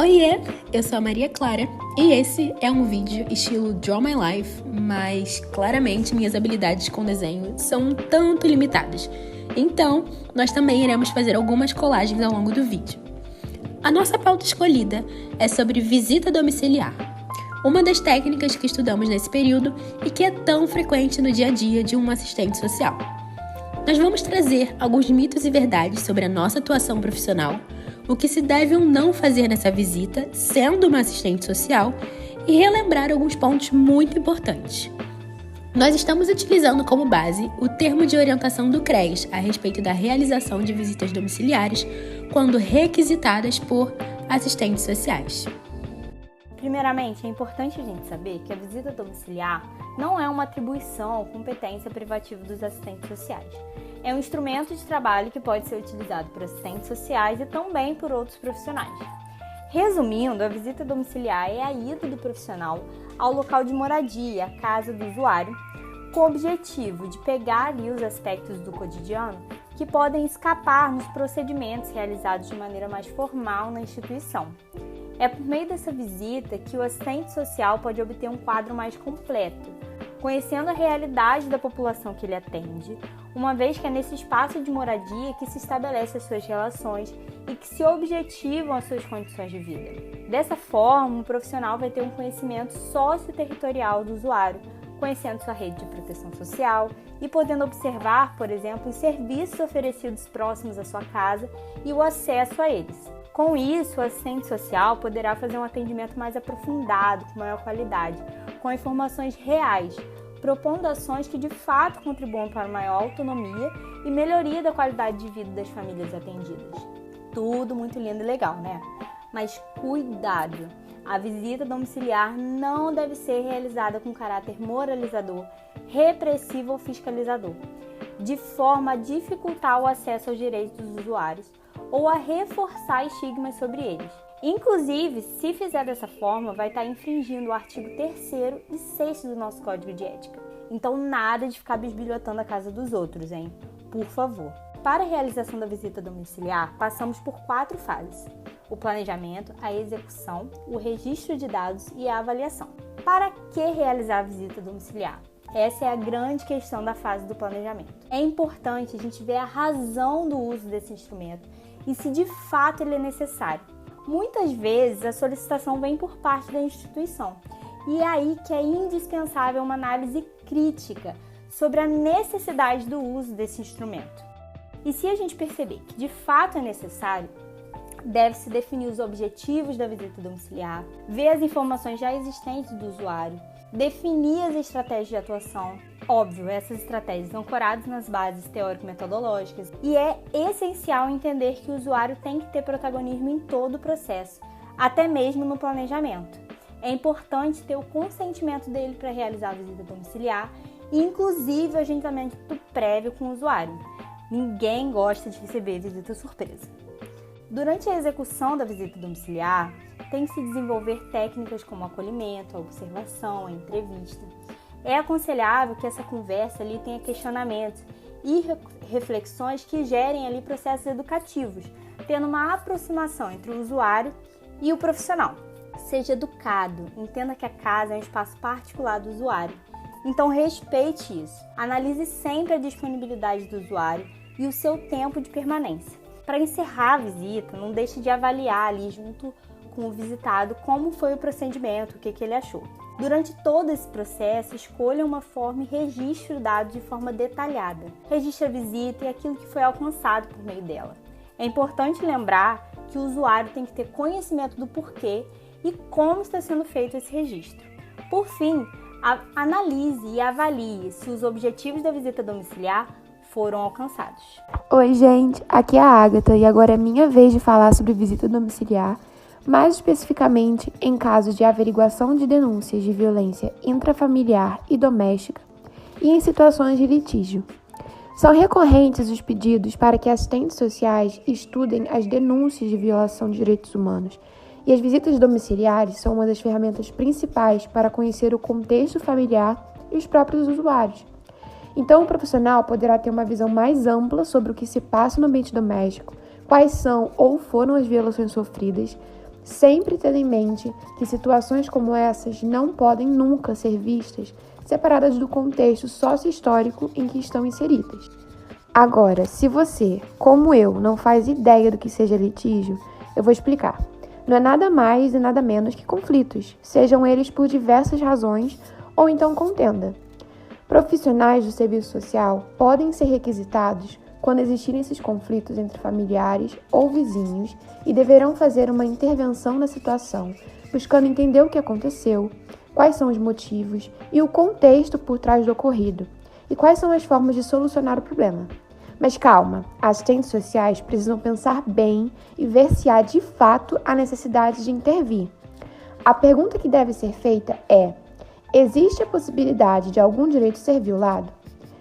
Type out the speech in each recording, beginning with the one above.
Oiê, eu sou a Maria Clara e esse é um vídeo estilo Draw My Life, mas claramente minhas habilidades com desenho são um tanto limitadas. Então, nós também iremos fazer algumas colagens ao longo do vídeo. A nossa pauta escolhida é sobre visita domiciliar, uma das técnicas que estudamos nesse período e que é tão frequente no dia a dia de um assistente social. Nós vamos trazer alguns mitos e verdades sobre a nossa atuação profissional, o que se deve ou não fazer nessa visita, sendo uma assistente social, e relembrar alguns pontos muito importantes. Nós estamos utilizando como base o termo de orientação do CREAS a respeito da realização de visitas domiciliares quando requisitadas por assistentes sociais. Primeiramente, é importante a gente saber que a visita domiciliar não é uma atribuição ou competência privativa dos assistentes sociais. É um instrumento de trabalho que pode ser utilizado por assistentes sociais e também por outros profissionais. Resumindo, a visita domiciliar é a ida do profissional ao local de moradia, a casa do usuário, com o objetivo de pegar ali os aspectos do cotidiano que podem escapar nos procedimentos realizados de maneira mais formal na instituição. É por meio dessa visita que o assistente social pode obter um quadro mais completo, conhecendo a realidade da população que ele atende, uma vez que é nesse espaço de moradia que se estabelecem as suas relações e que se objetivam as suas condições de vida. Dessa forma, o profissional vai ter um conhecimento socio-territorial do usuário, conhecendo sua rede de proteção social e podendo observar, por exemplo, os serviços oferecidos próximos à sua casa e o acesso a eles. Com isso, o assistente social poderá fazer um atendimento mais aprofundado, com maior qualidade, com informações reais, propondo ações que de fato contribuam para maior autonomia e melhoria da qualidade de vida das famílias atendidas. Tudo muito lindo e legal, né? Mas cuidado! A visita domiciliar não deve ser realizada com caráter moralizador, repressivo ou fiscalizador, de forma a dificultar o acesso aos direitos dos usuários ou a reforçar estigmas sobre eles. Inclusive, se fizer dessa forma, vai estar infringindo o artigo 3º e 6º do nosso Código de Ética. Então, nada de ficar bisbilhotando a casa dos outros, hein? Por favor. Para a realização da visita domiciliar, passamos por 4 fases: o planejamento, a execução, o registro de dados e a avaliação. Para que realizar a visita domiciliar? Essa é a grande questão da fase do planejamento. É importante a gente ver a razão do uso desse instrumento e se de fato ele é necessário. Muitas vezes a solicitação vem por parte da instituição e é aí que é indispensável uma análise crítica sobre a necessidade do uso desse instrumento. E se a gente perceber que de fato é necessário, deve-se definir os objetivos da visita domiciliar, ver as informações já existentes do usuário, definir as estratégias de atuação. Óbvio, essas estratégias ancoradas nas bases teórico-metodológicas, e é essencial entender que o usuário tem que ter protagonismo em todo o processo, até mesmo no planejamento. É importante ter o consentimento dele para realizar a visita domiciliar e inclusive o agendamento prévio com o usuário. Ninguém gosta de receber visita surpresa. Durante a execução da visita domiciliar, tem que se desenvolver técnicas como acolhimento, a observação, a entrevista. É aconselhável que essa conversa ali tenha questionamentos e reflexões que gerem ali processos educativos, tendo uma aproximação entre o usuário e o profissional. Seja educado, entenda que a casa é um espaço particular do usuário, então respeite isso. Analise sempre a disponibilidade do usuário e o seu tempo de permanência. Para encerrar a visita, não deixe de avaliar ali junto com o visitado como foi o procedimento, o que ele achou. Durante todo esse processo, escolha uma forma e registre o dado de forma detalhada. Registre a visita e aquilo que foi alcançado por meio dela. É importante lembrar que o usuário tem que ter conhecimento do porquê e como está sendo feito esse registro. Por fim, analise e avalie se os objetivos da visita domiciliar foram alcançados. Oi, gente, aqui é a Ágata e agora é minha vez de falar sobre visita domiciliar, mais especificamente em casos de averiguação de denúncias de violência intrafamiliar e doméstica e em situações de litígio. São recorrentes os pedidos para que assistentes sociais estudem as denúncias de violação de direitos humanos, e as visitas domiciliares são uma das ferramentas principais para conhecer o contexto familiar e os próprios usuários. Então, o profissional poderá ter uma visão mais ampla sobre o que se passa no ambiente doméstico, quais são ou foram as violações sofridas, sempre tendo em mente que situações como essas não podem nunca ser vistas separadas do contexto sócio-histórico em que estão inseridas. Agora, se você, como eu, não faz ideia do que seja litígio, eu vou explicar. Não é nada mais e nada menos que conflitos, sejam eles por diversas razões ou então contenda. Profissionais do serviço social podem ser requisitados quando existirem esses conflitos entre familiares ou vizinhos e deverão fazer uma intervenção na situação, buscando entender o que aconteceu, quais são os motivos e o contexto por trás do ocorrido, e quais são as formas de solucionar o problema. Mas calma, assistentes sociais precisam pensar bem e ver se há de fato a necessidade de intervir. A pergunta que deve ser feita é: existe a possibilidade de algum direito ser violado?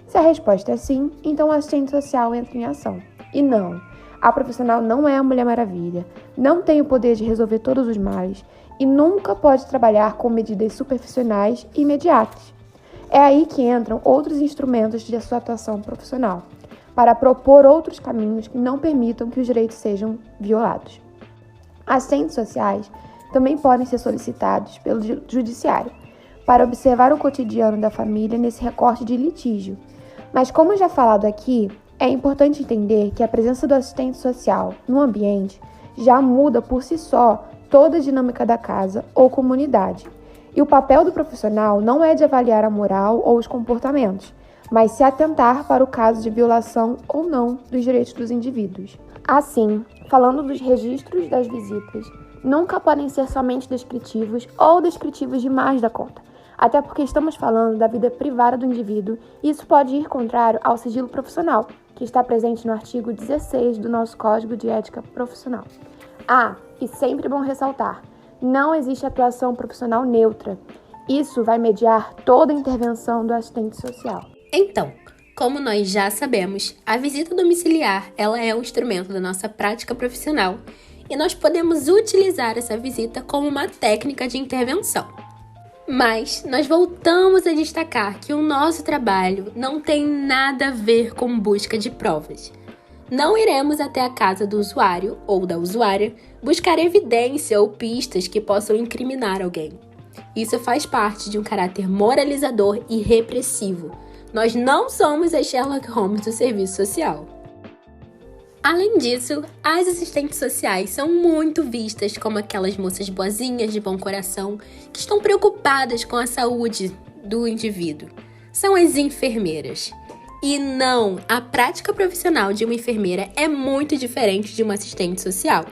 Se a resposta é sim, então o assistente social entra em ação. E não, a profissional não é a Mulher Maravilha, não tem o poder de resolver todos os males e nunca pode trabalhar com medidas superficiais e imediatas. É aí que entram outros instrumentos de sua atuação profissional, para propor outros caminhos que não permitam que os direitos sejam violados. Assistentes sociais também podem ser solicitados pelo judiciário para observar o cotidiano da família nesse recorte de litígio. Mas como já falado aqui, é importante entender que a presença do assistente social no ambiente já muda por si só toda a dinâmica da casa ou comunidade. E o papel do profissional não é de avaliar a moral ou os comportamentos, mas se atentar para o caso de violação ou não dos direitos dos indivíduos. Assim, falando dos registros das visitas, nunca podem ser somente descritivos ou descritivos demais da conta, até porque estamos falando da vida privada do indivíduo e isso pode ir contrário ao sigilo profissional, que está presente no artigo 16 do nosso Código de Ética Profissional. E sempre bom ressaltar, não existe atuação profissional neutra. Isso vai mediar toda a intervenção do assistente social. Então, como nós já sabemos, a visita domiciliar ela é um instrumento da nossa prática profissional e nós podemos utilizar essa visita como uma técnica de intervenção. Mas nós voltamos a destacar que o nosso trabalho não tem nada a ver com busca de provas. Não iremos até a casa do usuário ou da usuária buscar evidência ou pistas que possam incriminar alguém. Isso faz parte de um caráter moralizador e repressivo. Nós não somos as Sherlock Holmes do serviço social. Além disso, as assistentes sociais são muito vistas como aquelas moças boazinhas de bom coração que estão preocupadas com a saúde do indivíduo. São as enfermeiras. E não, a prática profissional de uma enfermeira é muito diferente de uma assistente social.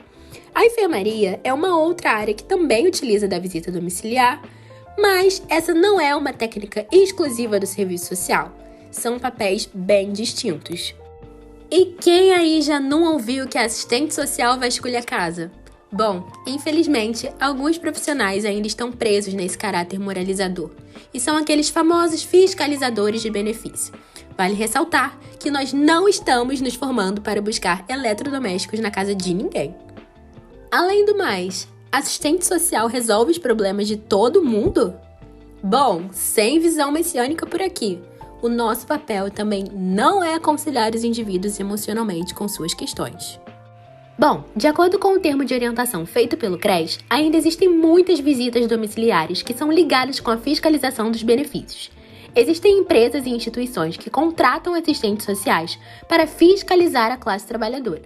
A enfermaria é uma outra área que também utiliza da visita domiciliar, mas essa não é uma técnica exclusiva do serviço social. São papéis bem distintos. E quem aí já não ouviu que a assistente social vasculha a casa? Bom, infelizmente, alguns profissionais ainda estão presos nesse caráter moralizador, e são aqueles famosos fiscalizadores de benefício. Vale ressaltar que nós não estamos nos formando para buscar eletrodomésticos na casa de ninguém. Além do mais, assistente social resolve os problemas de todo mundo? Bom, sem visão messiânica por aqui. O nosso papel também não é aconselhar os indivíduos emocionalmente com suas questões. Bom, de acordo com o termo de orientação feito pelo CRES, ainda existem muitas visitas domiciliares que são ligadas com a fiscalização dos benefícios. Existem empresas e instituições que contratam assistentes sociais para fiscalizar a classe trabalhadora.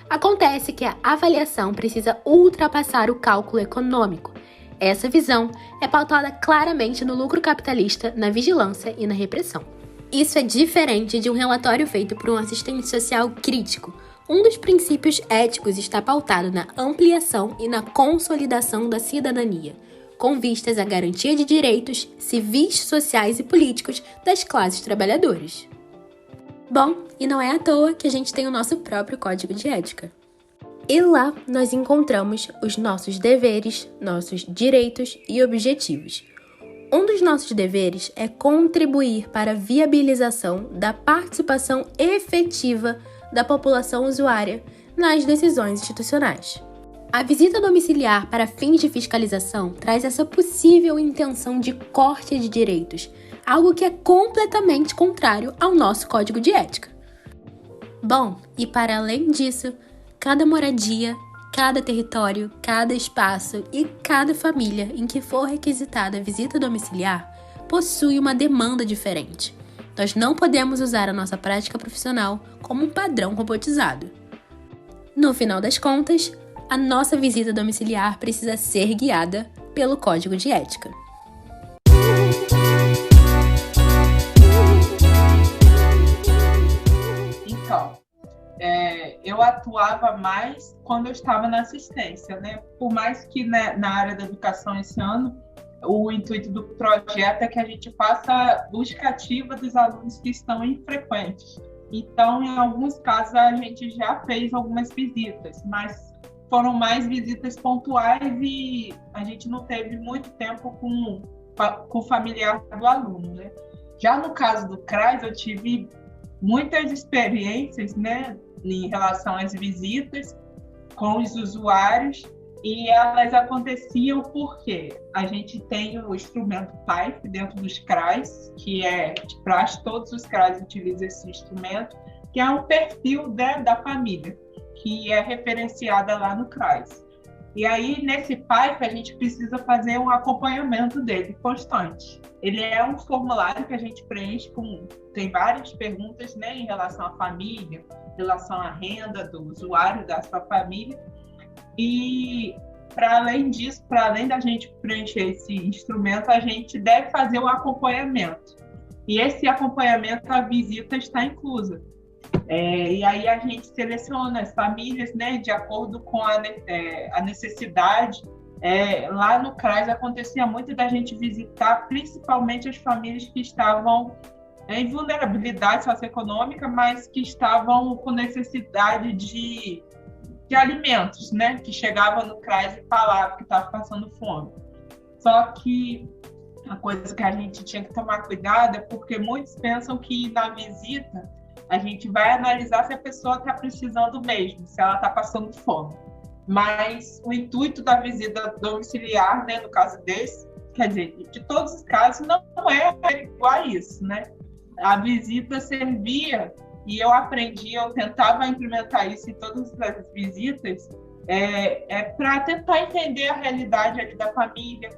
Acontece que a avaliação precisa ultrapassar o cálculo econômico. Essa visão é pautada claramente no lucro capitalista, na vigilância e na repressão. Isso é diferente de um relatório feito por um assistente social crítico. Um dos princípios éticos está pautado na ampliação e na consolidação da cidadania, com vistas à garantia de direitos civis, sociais e políticos das classes trabalhadoras. Bom, e não é à toa que a gente tem o nosso próprio código de ética. E lá nós encontramos os nossos deveres, nossos direitos e objetivos. Um dos nossos deveres é contribuir para a viabilização da participação efetiva da população usuária nas decisões institucionais. A visita domiciliar para fins de fiscalização traz essa possível intenção de corte de direitos, algo que é completamente contrário ao nosso código de ética. Bom, e para além disso, cada moradia Cada território, cada espaço e cada família em que for requisitada a visita domiciliar possui uma demanda diferente. Nós não podemos usar a nossa prática profissional como um padrão robotizado. No final das contas, a nossa visita domiciliar precisa ser guiada pelo Código de Ética. Então, eu atuava mais quando eu estava na assistência, né? Por mais que na área da educação esse ano, o intuito do projeto é que a gente faça busca ativa dos alunos que estão infrequentes. Então, em alguns casos, a gente já fez algumas visitas, mas foram mais visitas pontuais e a gente não teve muito tempo com o familiar do aluno, né? Já no caso do CRAS, eu tive muitas experiências, né, em relação às visitas com os usuários, e elas aconteciam porque a gente tem o instrumento PAIF dentro dos CRAs, que é de praxe, todos os CRAs utilizam esse instrumento, que é um perfil da família, que é referenciada lá no CRAS. E aí, nesse PAIF, a gente precisa fazer um acompanhamento dele constante. Ele é um formulário que a gente preenche tem várias perguntas, né, em relação à família, em relação à renda do usuário, da sua família. E, para além disso, para além da gente preencher esse instrumento, a gente deve fazer o acompanhamento. E esse acompanhamento, a visita está inclusa. E aí a gente seleciona as famílias, né, de acordo com a necessidade. Lá no CRAS acontecia muito da gente visitar principalmente as famílias que estavam em vulnerabilidade socioeconômica, mas que estavam com necessidade de alimentos, né, que chegavam no CRAS e falavam que estavam passando fome. Só que a coisa que a gente tinha que tomar cuidado é porque muitos pensam que na visita a gente vai analisar se a pessoa está precisando mesmo, se ela está passando fome. Mas o intuito da visita domiciliar, né, no caso desse, quer dizer, de todos os casos, não é igual a isso, né? A visita servia, e eu aprendi, eu tentava implementar isso em todas as visitas, para tentar entender a realidade ali da família,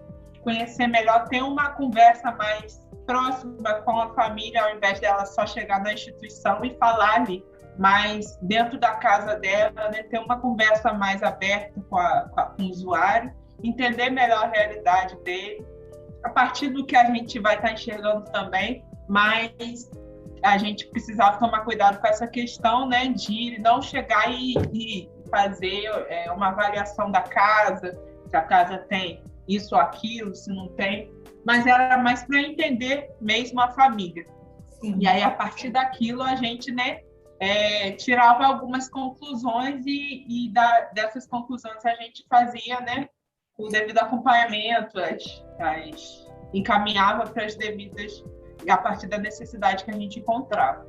conhecer melhor, ter uma conversa mais próxima com a família, ao invés dela só chegar na instituição e falar ali, mas dentro da casa dela, né, ter uma conversa mais aberta com o usuário, entender melhor a realidade dele, a partir do que a gente vai estar enxergando também, mas a gente precisava tomar cuidado com essa questão, né, de não chegar e fazer uma avaliação da casa, se a casa tem isso ou aquilo, se não tem, mas era mais para entender mesmo a família. Sim. E aí, a partir daquilo, a gente, né, tirava algumas conclusões e dessas conclusões a gente fazia, né, o devido acompanhamento, encaminhava para as devidas, a partir da necessidade que a gente encontrava.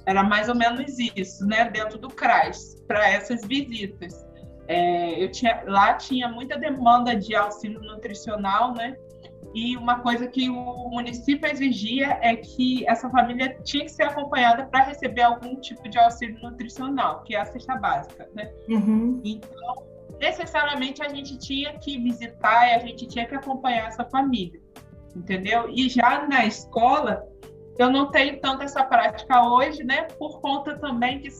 Era mais ou menos isso, né, dentro do CRAS, para essas visitas. Lá tinha muita demanda de auxílio nutricional, né? E uma coisa que o município exigia é que essa família tinha que ser acompanhada para receber algum tipo de auxílio nutricional, que é a cesta básica, né? Uhum. Então, necessariamente a gente tinha que visitar e a gente tinha que acompanhar essa família, entendeu? E já na escola, eu não tenho tanto essa prática hoje, né? Por conta também que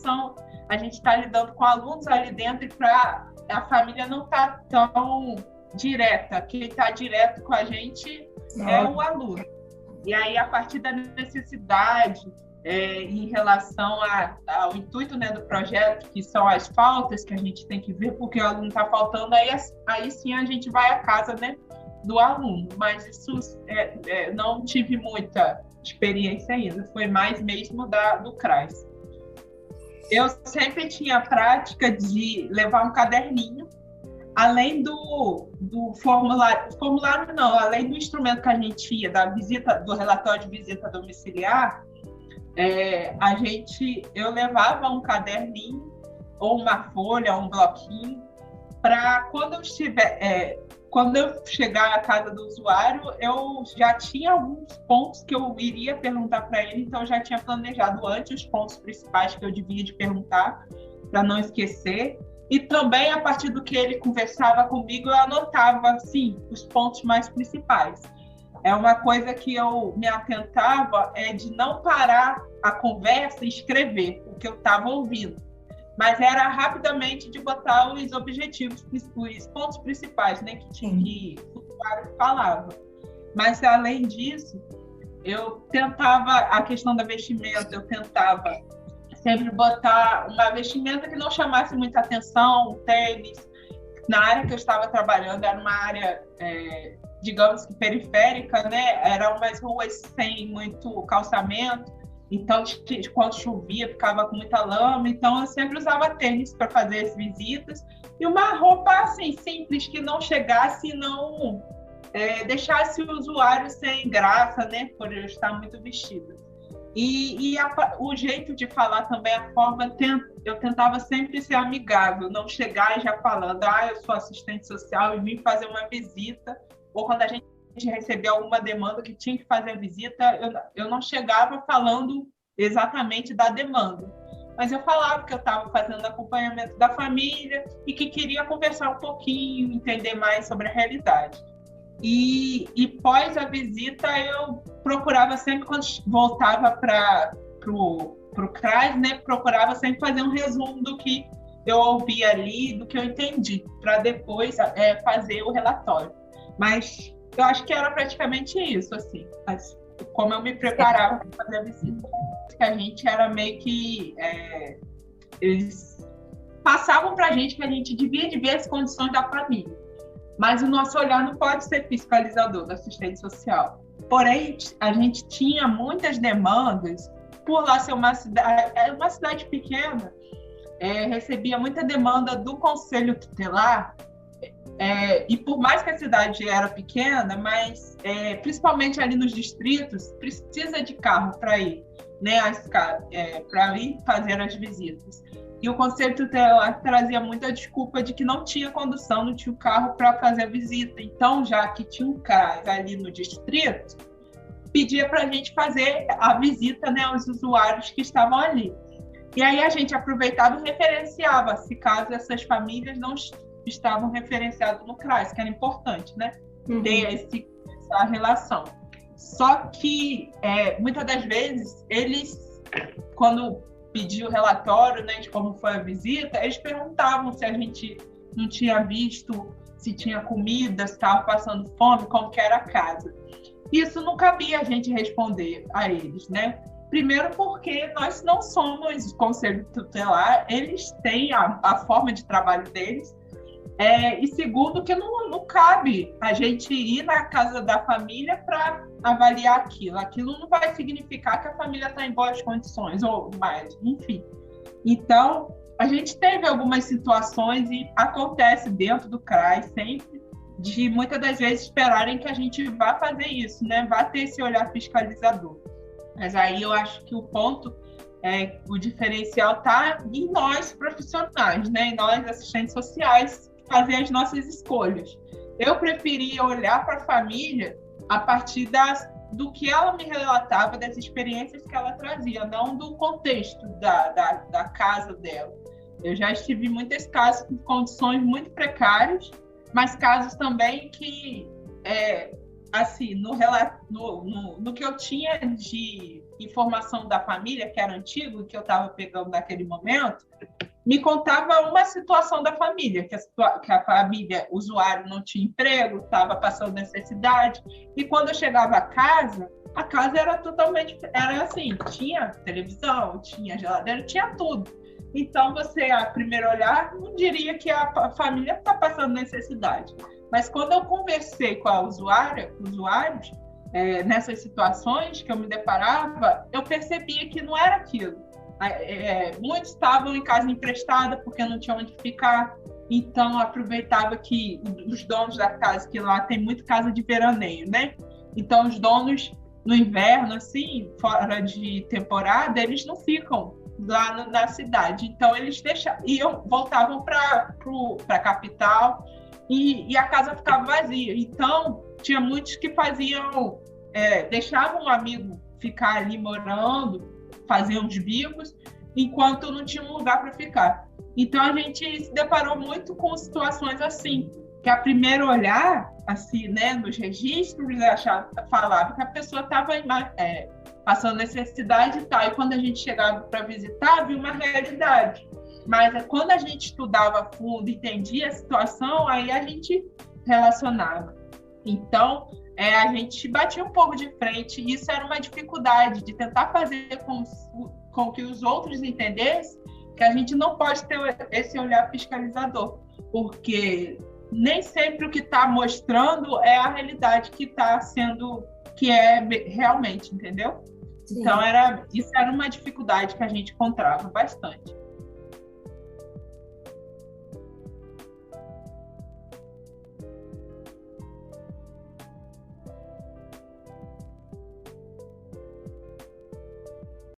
a gente está lidando com alunos ali dentro e a família não está tão direta. Quem está direto com a gente é o aluno. E aí, a partir da necessidade, em relação ao intuito, né, do projeto, que são as faltas que a gente tem que ver, porque o aluno está faltando, aí sim a gente vai à casa, né, do aluno. Mas isso não tive muita experiência ainda, foi mais mesmo do CRAS. Eu sempre tinha a prática de levar um caderninho, além do formulário não, além do instrumento que a gente tinha do relatório de visita domiciliar, eu levava um caderninho ou uma folha, um bloquinho, para quando eu chegar à casa do usuário, eu já tinha alguns pontos que eu iria perguntar para ele, então eu já tinha planejado antes os pontos principais que eu devia de perguntar, para não esquecer. E também, a partir do que ele conversava comigo, eu anotava, assim, os pontos mais principais. É uma coisa que eu me atentava, é de não parar a conversa e escrever o que eu estava ouvindo. Mas era rapidamente de botar os objetivos, os pontos principais, né, que o usuário falava. Mas, além disso, eu tentava, a questão da vestimenta, eu tentava sempre botar uma vestimenta que não chamasse muita atenção, tênis. Na área que eu estava trabalhando, era uma área, digamos que periférica, né? Eram umas ruas sem muito calçamento, então quando chovia ficava com muita lama, então eu sempre usava tênis para fazer as visitas e uma roupa assim simples, que não chegasse, não deixasse o usuário sem graça, né? Por eu estar muito vestida. E o jeito de falar também, a forma, eu tentava sempre ser amigável, não chegar já falando, eu sou assistente social e vim fazer uma visita, ou quando a gente recebia alguma demanda que tinha que fazer a visita, eu não chegava falando exatamente da demanda, mas eu falava que eu estava fazendo acompanhamento da família e que queria conversar um pouquinho, entender mais sobre a realidade. E pós a visita, eu procurava sempre, quando voltava para o CRAS, né, procurava sempre fazer um resumo do que eu ouvi ali, do que eu entendi, para depois fazer o relatório. Mas eu acho que era praticamente isso, assim, como eu me preparava para fazer a visita. A gente era meio que... eles passavam para a gente que a gente devia ver as condições da família. Mas o nosso olhar não pode ser fiscalizador da assistente social. Porém, a gente tinha muitas demandas, por lá ser uma cidade pequena, recebia muita demanda do Conselho Tutelar, e por mais que a cidade era pequena, mas principalmente ali nos distritos, precisa de carro para ir, né, para ir fazer as visitas. E o Conselho Tutelar trazia muita desculpa de que não tinha condução, não tinha o carro para fazer a visita. Então, já que tinha um CRAS ali no distrito, pedia para a gente fazer a visita, né, aos usuários que estavam ali. E aí a gente aproveitava e referenciava, se caso essas famílias não estavam referenciadas no CRAS, que era importante, né, ter essa relação. Só que, muitas das vezes, eles, quando pediu o relatório, né, de como foi a visita, eles perguntavam se a gente não tinha visto, se tinha comida, se estava passando fome, como que era a casa. Isso não cabia a gente responder a eles, né? Primeiro porque nós não somos Conselho Tutelar, eles têm a forma de trabalho deles, e segundo que não cabe a gente ir na casa da família para avaliar aquilo. Aquilo não vai significar que a família está em boas condições, ou mais, enfim. Então, a gente teve algumas situações, e acontece dentro do CRAS sempre, de muitas das vezes esperarem que a gente vá fazer isso, né? Vá ter esse olhar fiscalizador. Mas aí eu acho que o ponto, o diferencial está em nós profissionais, né? Em nós assistentes sociais, fazer as nossas escolhas. Eu preferia olhar para a família a partir do que ela me relatava, das experiências que ela trazia, não do contexto da casa dela. Eu já estive em muitos casos com condições muito precárias, mas casos também que, assim, no que eu tinha de informação da família, que era antigo, que eu estava pegando naquele momento, me contava uma situação da família, que a família, o usuário não tinha emprego, estava passando necessidade, e quando eu chegava a casa era totalmente, era assim, tinha televisão, tinha geladeira, tinha tudo. Então, você, a primeiro olhar, não diria que a família está passando necessidade. Mas quando eu conversei com a usuários, nessas situações que eu me deparava, eu percebia que não era aquilo. Muitos estavam em casa emprestada porque não tinham onde ficar, então eu aproveitava que os donos da casa, que lá tem muito casa de veraneio, né? Então os donos no inverno, assim, fora de temporada, eles não ficam lá na cidade, então eles voltavam para a capital e a casa ficava vazia. Então tinha muitos que deixavam um amigo ficar ali morando, fazer uns bicos, enquanto não tinha um lugar para ficar. Então, a gente se deparou muito com situações assim, que a primeiro olhar, assim, né, nos registros, falava que a pessoa estava passando necessidade e tal, e quando a gente chegava para visitar, havia uma realidade. Mas quando a gente estudava a fundo, entendia a situação, aí a gente relacionava. Então, a gente batia um pouco de frente, e isso era uma dificuldade de tentar fazer com que os outros entendessem que a gente não pode ter esse olhar fiscalizador, porque nem sempre o que está mostrando é a realidade que está sendo, que é realmente, entendeu? Sim. Então, isso era uma dificuldade que a gente encontrava bastante.